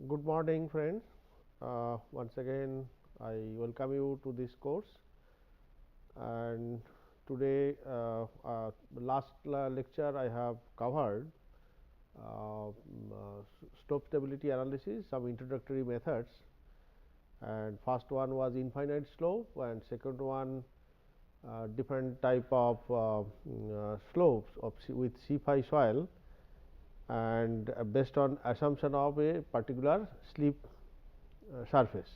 Good morning, friends. Once again, I welcome you to this course. And today, last lecture, I have covered slope stability analysis, some introductory methods. And first one was infinite slope, and second one different type of slopes of with C phi soil, and based on assumption of a particular slip surface,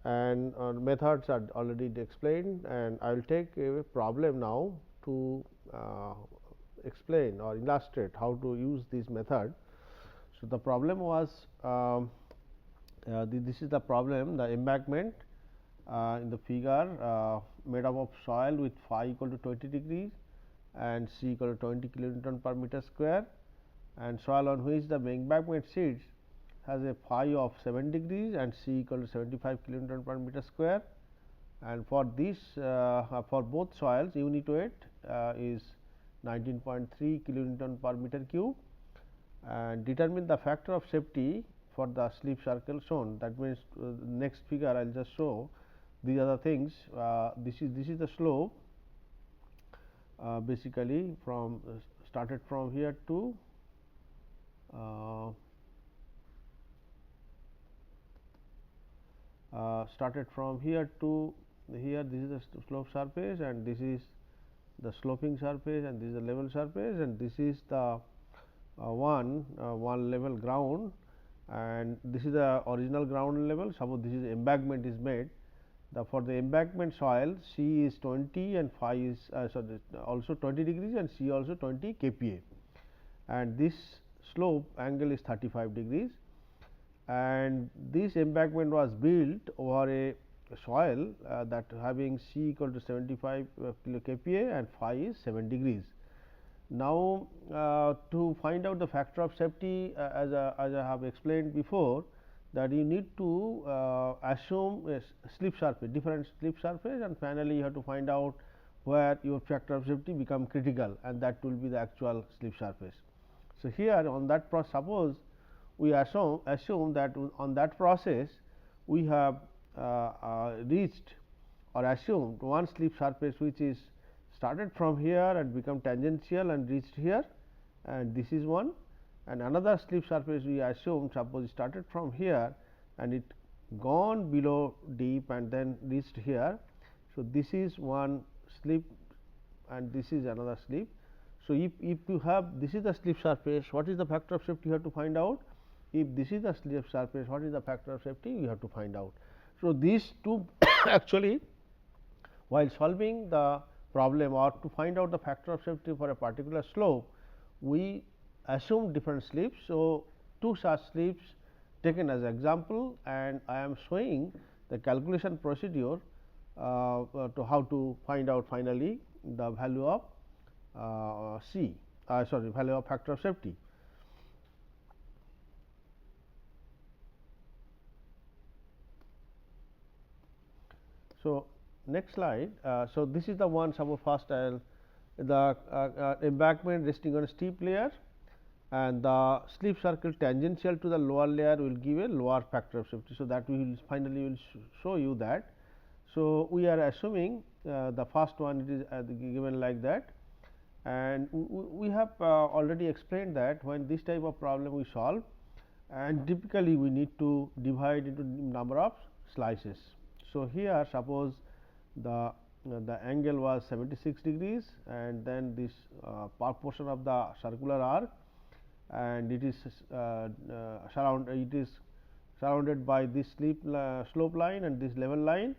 and methods are already explained, and I will take a problem now to explain or illustrate how to use this method. So, the problem was this is the problem, the embankment in the figure made up of soil with phi equal to 20 degrees and C equal to 20 kilonewton per meter square, and soil on which the embankment sits has a phi of 7 degrees and C equal to 75 kilonewton per meter square, and for this for both soils unit weight is 19.3 kilonewton per meter cube, and determine the factor of safety for the slip circle shown. That means, next figure I will just show these are the things. This is the slope basically from started from here to started from here to here. This is the slope surface, and this is the sloping surface, and this is the level surface, and this is the one level ground, and this is the original ground level. Suppose this is embankment is made. For the embankment soil, C is 20 and phi is sorry, also 20 degrees and C also 20 kPa, and this slope angle is 35 degrees, and this embankment was built over a soil that having C equal to 75 kilo kPa and phi is 7 degrees. Now, to find out the factor of safety, as I have explained before, that you need to assume a slip surface, different slip surface, and finally, you have to find out where your factor of safety become critical, and that will be the actual slip surface. So, here on that suppose we assume that on that process we have reached or assumed one slip surface which is started from here and become tangential and reached here, and this is one, and another slip surface we assume suppose started from here and it gone below deep and then reached here. So, this is one slip and this is another slip. So, if you have this is the slip surface, what is the factor of safety you have to find out? If this is the slip surface, what is the factor of safety you have to find out. So, these two actually, while solving the problem or to find out the factor of safety for a particular slope, we assume different slips. So, two such slips taken as example, and I am showing the calculation procedure to how to find out finally the value of value of factor of safety. So, next slide. So, this is the one. Suppose first I will the embankment resting on a steep layer, and the slip circle tangential to the lower layer will give a lower factor of safety. So, that we will finally will show you that. So, we are assuming the first one it is given like that, and we have already explained that when this type of problem we solve, and typically we need to divide into number of slices. So, here suppose the angle was 76 degrees, and then this portion of the circular arc, and it is surrounded by this slope line and this level line,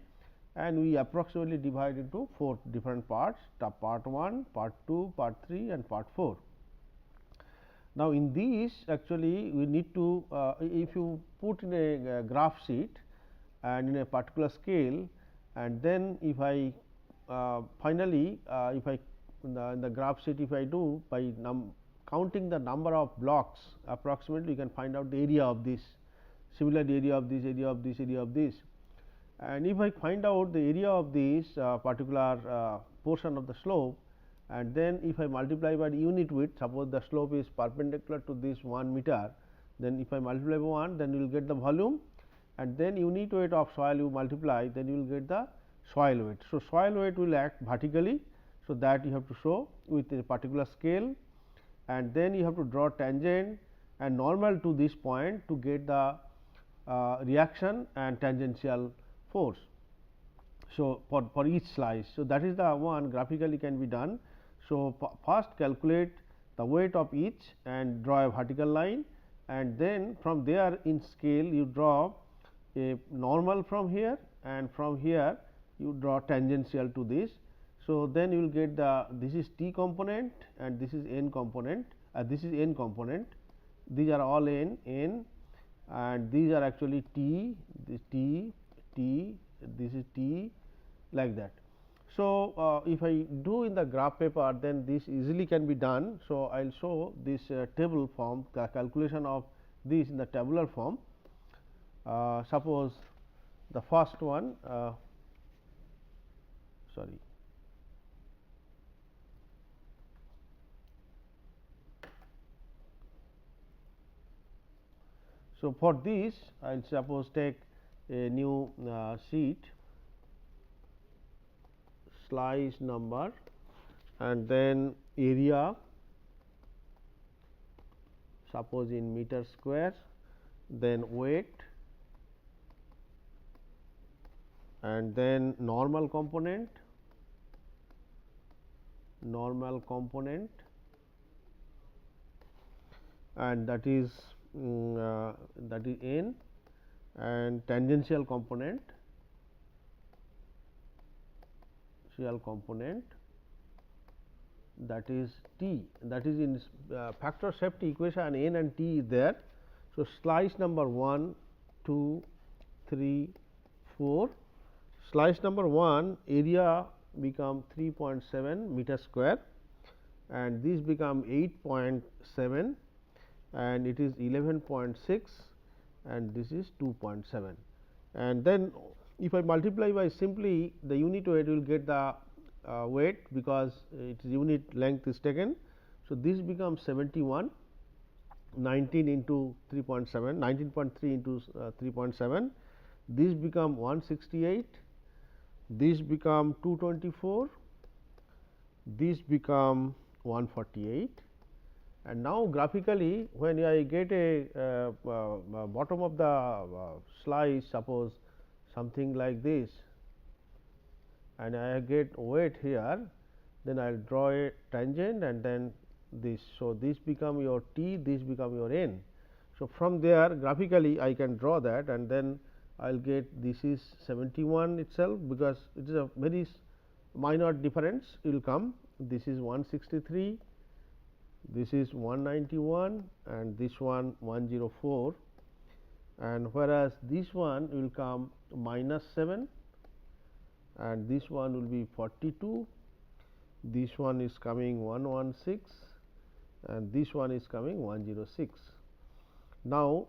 and we approximately divide into 4 different parts, the part 1, part 2, part 3 and part 4. Now, in these actually we need to if you put in a graph sheet and in a particular scale, and then if I finally if I in the graph sheet, if I do by counting the number of blocks, approximately you can find out the area of this, similar area of this, area of this, area of this, and if I find out the area of this particular portion of the slope, and then if I multiply by the unit width, suppose the slope is perpendicular to this 1 meter. then if I multiply by 1, then you will get the volume, and then unit weight of soil you multiply, then you will get the soil weight. So, soil weight will act vertically. So, that you have to show with a particular scale, and then you have to draw tangent and normal to this point to get the reaction and tangential force. So, for each slice. So, that is the one graphically can be done. So, first calculate the weight of each and draw a vertical line, and then from there in scale you draw a normal from here, and from here you draw tangential to this. So, then you will get the this is T component and this is N component, this is N component, these are all N, and these are actually T, this T, T, this is T, like that. So, if I do in the graph paper, then this easily can be done. So, I will show this table form, the calculation of this in the tabular form. Suppose the first one, sorry. So, for this I will suppose take a new sheet, slice number, and then area, suppose in meter square, then weight, and then normal component, and that is N, and tangential component, that is T, that is in factor safety equation N and T is there. So, slice number 1, 2, 3, 4, slice number 1 area become 3.7 meter square, and this become 8.7, and it is 11.6, and this is 2.7, and then if I multiply by simply the unit weight, will get the weight, because its unit length is taken. So, this becomes 71, 19 into 3.7, 19.3 into 3.7, this become 168, this become 224, this become 148. And now, graphically, when I get a bottom of the slice, suppose something like this, and I get weight here, then I will draw a tangent and then this. So, this become your T, this become your N. So, from there graphically I can draw that, and then I will get this is 71 itself, because it is a very minor difference will come. This is 163, this is 191, and this one 104, and whereas this one will come minus 7, and this one will be 42, this one is coming 116, and this one is coming 106. Now,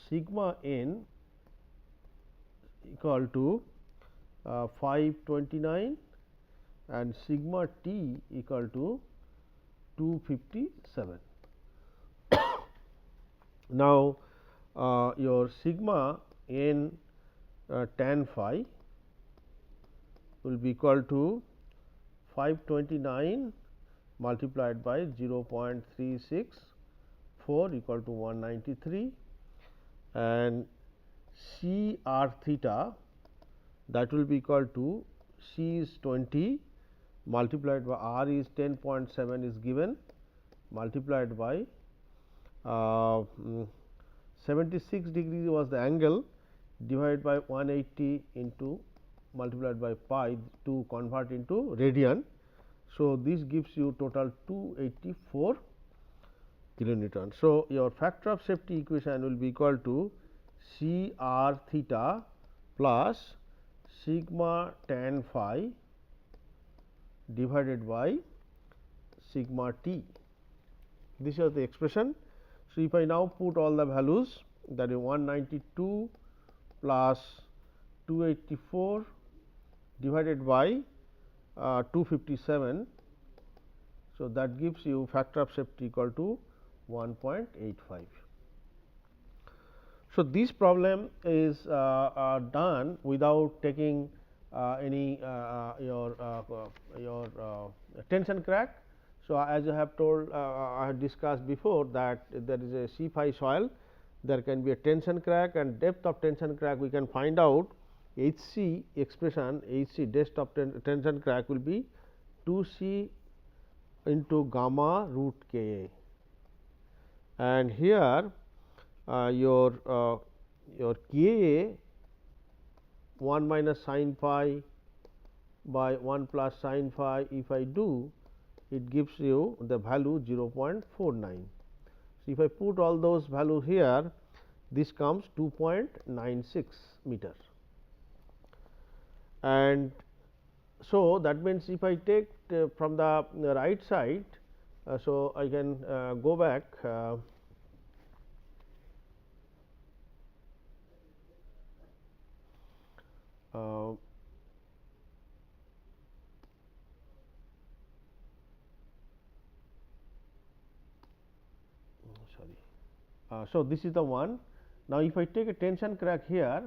sigma n equal to 529 and sigma t equal to 257. Now, your sigma n tan phi will be equal to 529 multiplied by 0.364 equal to 193, and C r theta, that will be equal to C is 20 multiplied by r is 10.7 is given, multiplied by 76 degrees was the angle, divided by 180 into multiplied by pi to convert into radian. So, this gives you total 284 kilonewton. So, your factor of safety equation will be equal to C r theta plus sigma tan phi divided by sigma t. This is the expression. So, if I now put all the values, that is 192 plus 284 divided by 257. So, that gives you factor of safety equal to 1.85. So, this problem is done without taking any your tension crack. So, as I have told I have discussed before that there is a C phi soil, there can be a tension crack, and depth of tension crack we can find out H c expression, H c depth of tension crack will be 2 c into gamma root K A, and here your K A 1 minus sin phi by 1 plus sin phi, if I do, it gives you the value 0.49. So, if I put all those value here, this comes 2.96 meter, and so that means if I take from the right side, so I can go back. So, this is the one. Now, if I take a tension crack here,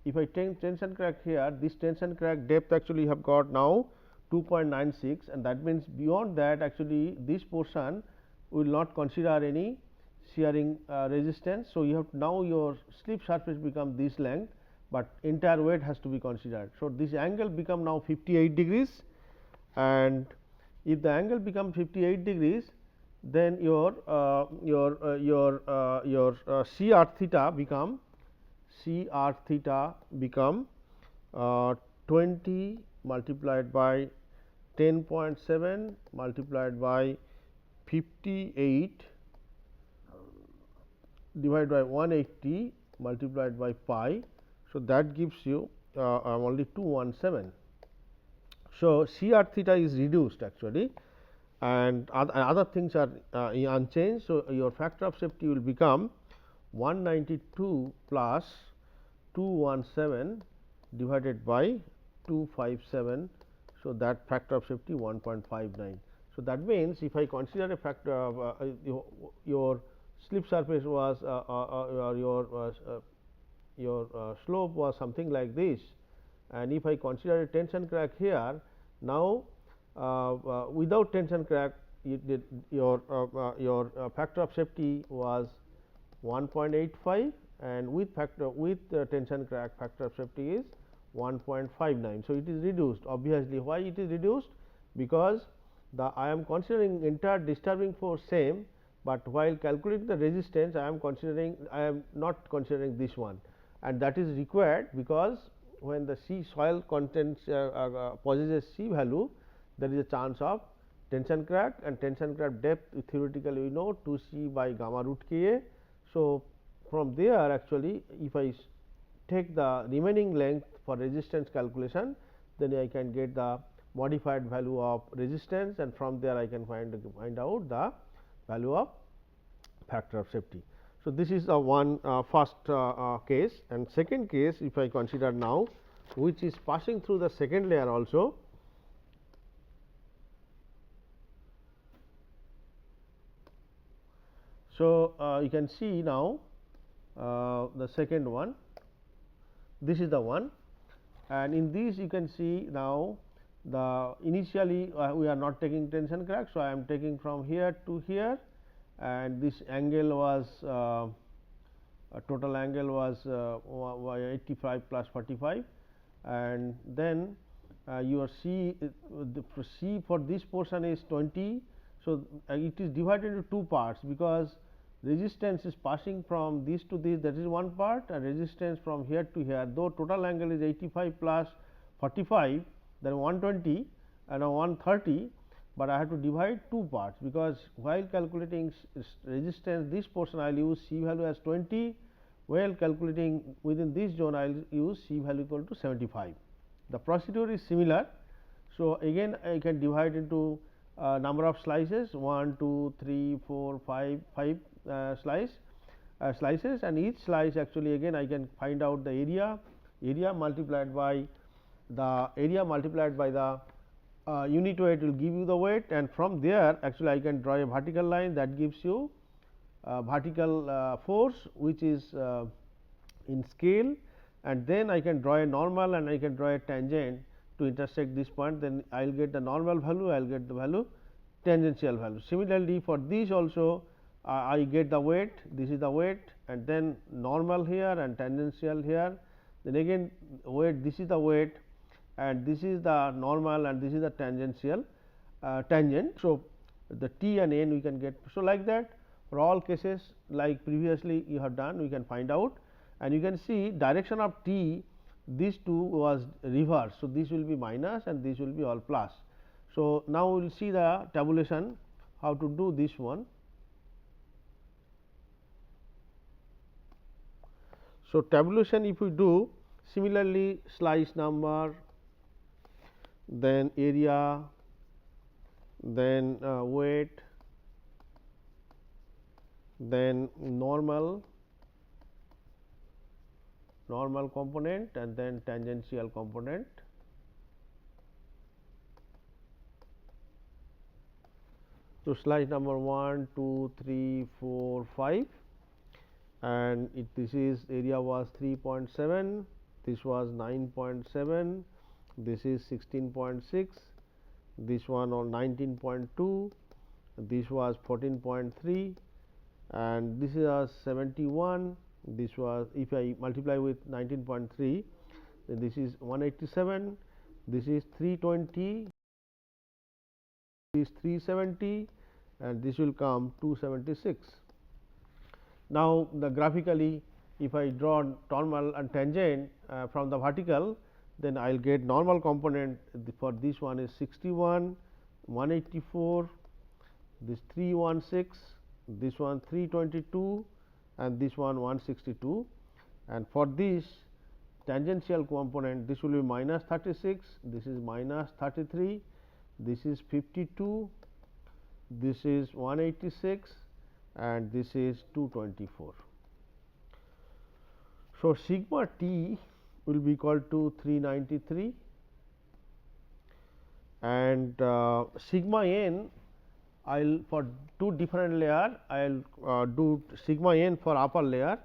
if I take tension crack here, this tension crack depth actually have got now 2.96, and that means beyond that actually this portion will not consider any shearing resistance. So, you have now your slip surface become this length, but entire weight has to be considered. So, this angle become now 58 degrees, and if the angle become 58 degrees, then your C r theta become 20 multiplied by 10.7 multiplied by 58 divided by 180 multiplied by pi. So, that gives you only 217. So, C r theta is reduced actually, and other things are unchanged. So, your factor of safety will become 192 plus 217 divided by 257. So, that factor of safety 1.59. So, that means, if I consider a factor of your slip surface was your slope was something like this, and if I consider a tension crack here, now without tension crack your factor of safety was 1.85, and with tension crack factor of safety is 1.59. So, it is reduced. Obviously, why it is reduced? Because I am considering entire disturbing force same, but while calculating the resistance I am not considering this one, and that is required because when the C soil contents possesses C value, there is a chance of tension crack, and tension crack depth theoretically we know 2 c by gamma root K A. So, from there actually if I take the remaining length for resistance calculation, then I can get the modified value of resistance, and from there I can find out the value of factor of safety. So, this is the one first case, and second case if I consider now, which is passing through the second layer also. So, you can see now the second one, this is the one, and in this you can see now the initially we are not taking tension crack. So, I am taking from here to here, and this angle was total angle was 85 plus 45, and then your C for this portion is 20. So, it is divided into two parts, because resistance is passing from this to this, that is one part, and resistance from here to here, though total angle is 85 plus 45, then 120 and 130, but I have to divide two parts, because while calculating resistance this portion I will use C value as 20, while calculating within this zone I will use C value equal to 75. The procedure is similar. So, again I can divide into number of slices 1, 2, 3, 4, 5 slices, and each slice actually again I can find out the area multiplied by the unit weight will give you the weight, and from there actually I can draw a vertical line that gives you vertical force, which is in scale, and then I can draw a normal and I can draw a tangent to intersect this point, then I will get the normal value, I will get the value tangential value. Similarly, for this also I get the weight, this is the weight, and then normal here and tangential here, then again weight, this is the weight and this is the normal and this is the tangential tangent. So, the t and n we can get. So, like that for all cases like previously you have done, we can find out, and you can see direction of t, these two was reverse. So, this will be minus and this will be all plus. So, now we will see the tabulation how to do this one. So, tabulation if we do, similarly slice number, then area, then weight, then normal component, and then tangential component. So, slice number 1, 2, 3, 4, 5, and this is area was 3.7, this was 9.7, this is 16.6, this one on 19.2, this was 14.3, and this is 71. This was, if I multiply with 19.3, then this is 187, this is 320, this is 370, and this will come 276. Now, the graphically if I draw normal and tangent from the vertical, then I will get normal component for this one is 61, 184, this 316, this one 322, and this one 162, and for this tangential component this will be minus 36, this is minus 33, this is 52, this is 186, and this is 224. So, sigma t will be equal to 393, and sigma n, I will for two different layer, I will do sigma n for upper layer,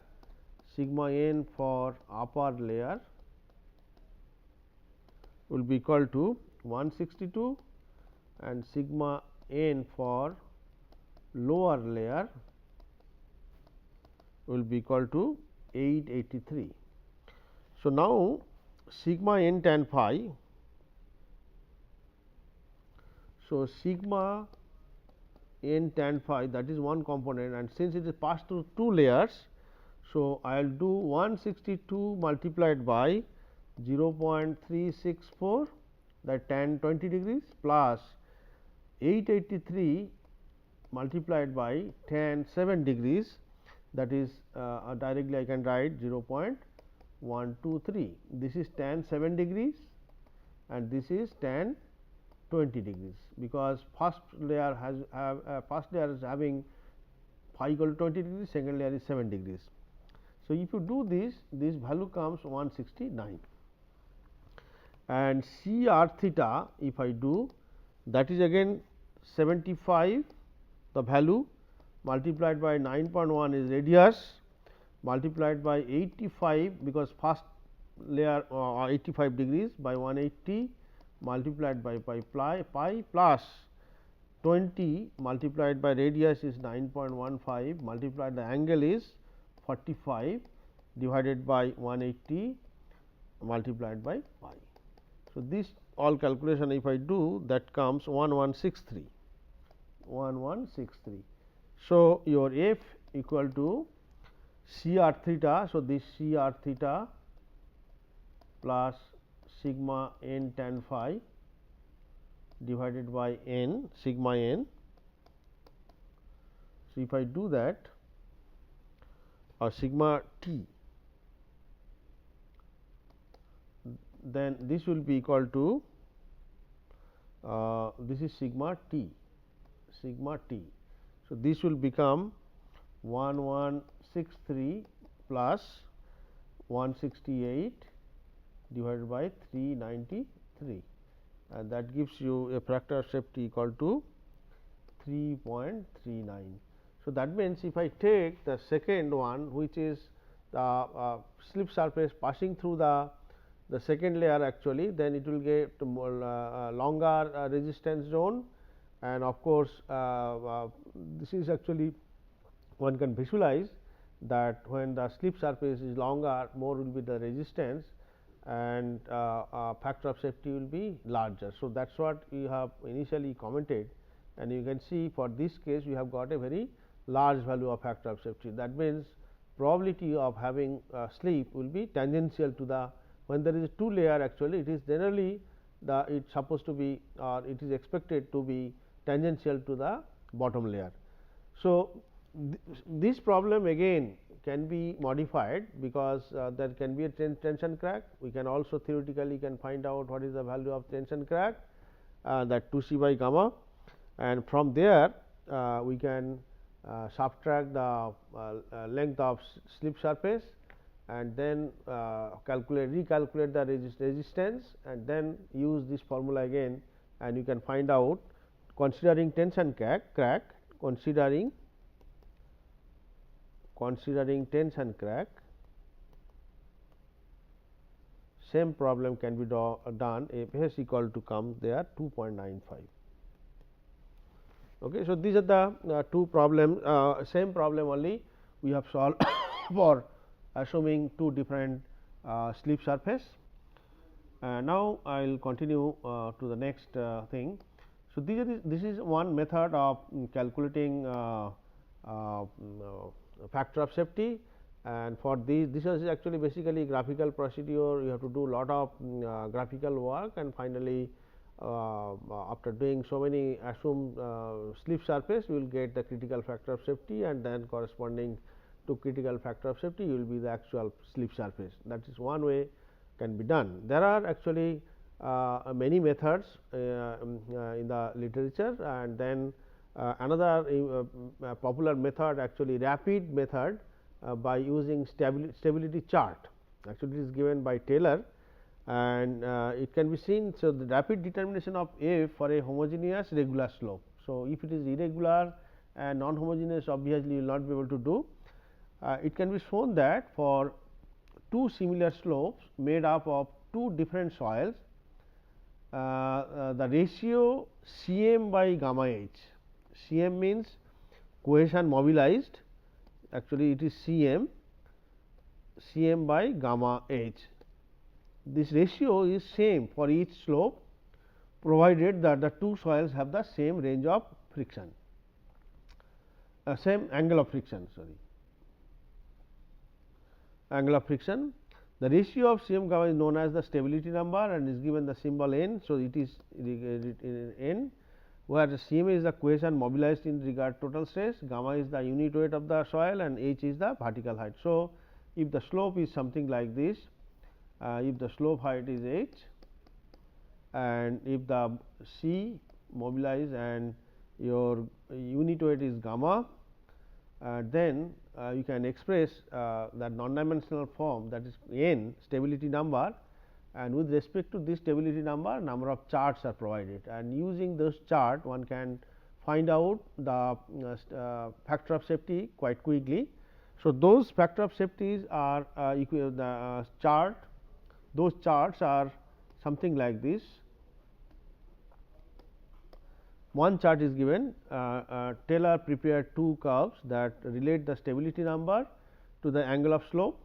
sigma n for upper layer will be equal to 162, and sigma n for lower layer will be equal to 883. So, now sigma n tan phi. So, sigma n tan phi, that is one component, and since it is passed through two layers. So, I will do 162 multiplied by 0.364, that tan 20 degrees, plus 883 multiplied by tan 7 degrees, that is directly I can write 0.123. This is tan 7 degrees and this is tan 20 degrees, because first layer has first layer is having phi equal to 20 degrees, second layer is 7 degrees. So, if you do this value comes 169, and C r theta if I do, that is again 75, the value multiplied by 9.1 is radius, multiplied by 85, because first layer 85 degrees by 180 multiplied by pi plus 20 multiplied by radius is 9.15 multiplied the angle is 45 divided by 180 multiplied by pi. So, this all calculation if I do, that comes 1163. So, your f equal to C r theta. So, this C r theta plus sigma n tan phi divided by n sigma n. So, if I do that, or sigma t, then this will be equal to this is sigma t. So, this will become 1163 plus 168 divided by 393, and that gives you a factor of safety equal to 3.39. So, that means, if I take the second one, which is the slip surface passing through the second layer actually, then it will get more longer resistance zone, and of course, this is actually one can visualize that when the slip surface is longer, more will be the resistance, and factor of safety will be larger. So, that is what we have initially commented, and you can see for this case we have got a very large value of factor of safety. That means, probability of having slip will be tangential to the, when there is a two layer actually, it is generally the it is supposed to be, or it is expected to be tangential to the bottom layer. So, this problem again can be modified, because there can be a tension crack. We can also theoretically can find out what is the value of tension crack, that 2 c by gamma, and from there we can subtract the length of slip surface, and then recalculate the resistance, and then use this formula again, and you can find out, considering tension crack, considering tension crack, same problem can be done if S equal to come there 2.95. Okay. So, these are the two problems, same problem only we have solved for assuming two different slip surface. Now, I will continue to the next thing. So, this is one method of calculating factor of safety, and for this is actually basically graphical procedure. You have to do lot of graphical work, and finally, after doing so many assumed slip surface, you will get the critical factor of safety, and then corresponding to critical factor of safety you will be the actual slip surface. That is one way can be done. There are actually many methods in the literature, and then another popular method, actually rapid method, by using stability chart. Actually, it is given by Taylor, and it can be seen. So, the rapid determination of f for a homogeneous regular slope. So, if it is irregular and non homogeneous, obviously you will not be able to do. It can be shown that for two similar slopes made up of two different soils, the ratio Cm by gamma h, Cm means cohesion mobilized, actually it is Cm by gamma h. This ratio is same for each slope, provided that the two soils have the same range of friction, same angle of friction, angle of friction. The ratio of Cm gamma is known as the stability number, and is given the symbol n. So, it is n, where the Cm is the cohesion mobilized in regard total stress, gamma is the unit weight of the soil, and h is the vertical height. So, if the slope is something like this, if the slope height is h, and if the C mobilized and your unit weight is gamma, then you can express that non-dimensional form, that is n stability number, and with respect to this stability number of charts are provided, and using those chart one can find out the factor of safety quite quickly. So, those factor of safeties are the chart, those charts are something like this. One chart is given, Taylor prepared two curves that relate the stability number to the angle of slope.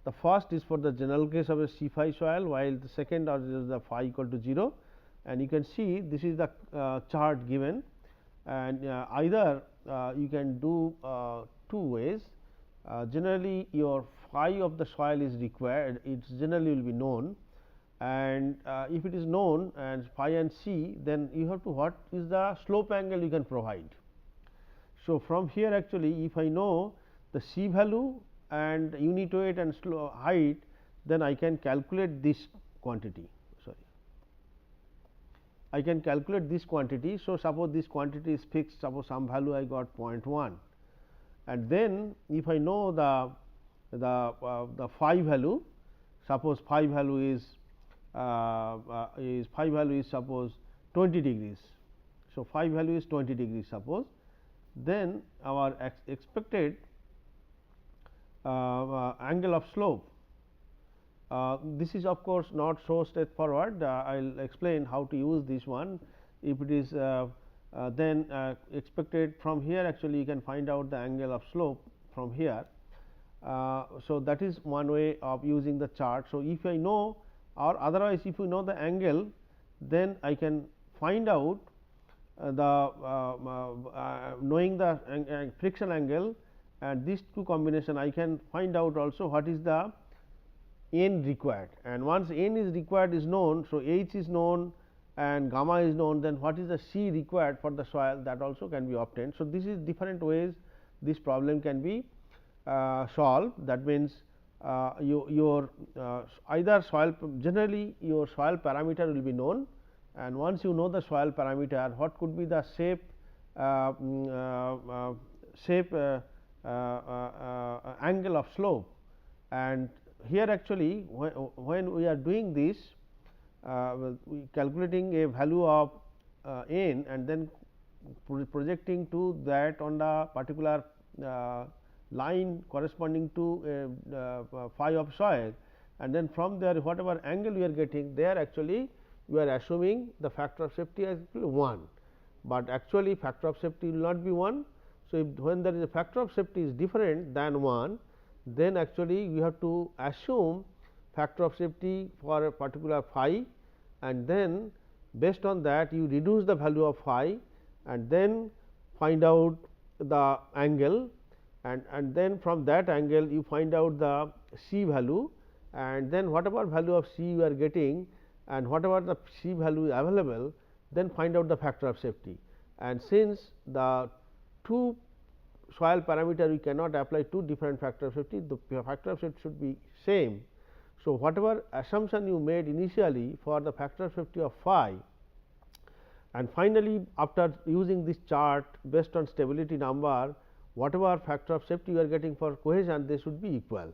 The first is for the general case of a C phi soil, while the second is the phi equal to 0, and you can see this is the chart given, and either you can do two ways. Generally, your phi of the soil is required, it generally will be known, and if it is known and phi and C, then you have to what is the slope angle you can provide. So, from here actually if I know the C value and unit weight and height, then I can calculate this quantity. I can calculate this quantity. So, suppose this quantity is fixed, suppose some value I got 0.1, and then if I know the phi value, suppose phi value is phi value is suppose 20 degrees. So, phi value is 20 degrees suppose, then our expected angle of slope. This is of course not so straightforward. I will explain how to use this one. If it is then expected from here, actually you can find out the angle of slope from here. So, that is one way of using the chart. So, if I know, or otherwise if you know the angle, then I can find out knowing the friction angle, and these two combination I can find out also what is the n required, and once n is required is known. So, h is known and gamma is known, then what is the C required for the soil, that also can be obtained. So, this is different ways this problem can be solved. That means, your either soil, generally your soil parameter will be known, and once you know the soil parameter, what could be the shape angle of slope. And here actually when we are doing this, we calculating a value of n and then projecting to that on the particular line corresponding to phi of soil, and then from there whatever angle we are getting there, actually we are assuming the factor of safety as 1, but actually factor of safety will not be 1. So, if when there is a factor of safety is different than 1, then actually you have to assume factor of safety for a particular phi, and then based on that you reduce the value of phi and then find out the angle, and then from that angle you find out the C value, and then whatever value of C you are getting and whatever the C value is available, then find out the factor of safety. And since the two soil parameter we cannot apply two different factor of safety, the factor of safety should be same. So, whatever assumption you made initially for the factor of safety of phi, and finally, after using this chart based on stability number, whatever factor of safety you are getting for cohesion, they should be equal.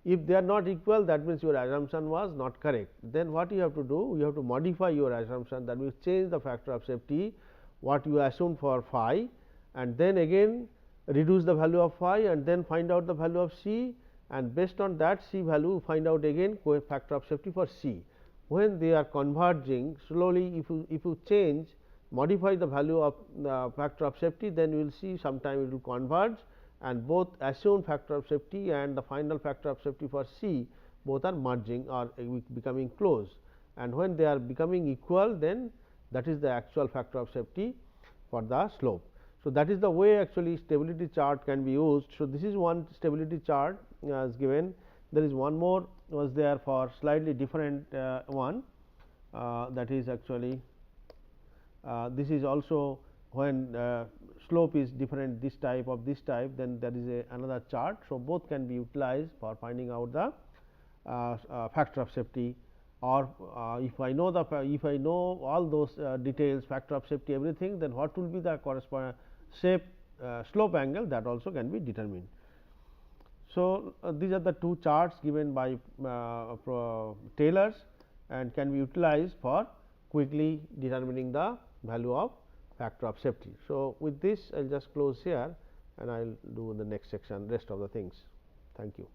If they are not equal, that means your assumption was not correct. Then what you have to do? You have to modify your assumption, that means change the factor of safety what you assumed for phi, and then again reduce the value of phi and then find out the value of C, and based on that C value find out again factor of safety for C. When they are converging slowly, if you change, modify the value of the factor of safety, then you will see sometime it will converge, and both assumed factor of safety and the final factor of safety for C both are merging or becoming close, and when they are becoming equal, then that is the actual factor of safety for the slope. So, that is the way actually stability chart can be used. So, this is one stability chart as given. There is one more was there for slightly different one, that is actually this is also when slope is different, this type of this type, then there is another chart. So, both can be utilized for finding out the factor of safety, or if I know all those details, factor of safety, everything, then what will be the corresponding shape slope angle, that also can be determined. So, these are the two charts given by Taylors and can be utilized for quickly determining the value of factor of safety. So, with this I will just close here and I will do the next section rest of the things. Thank you.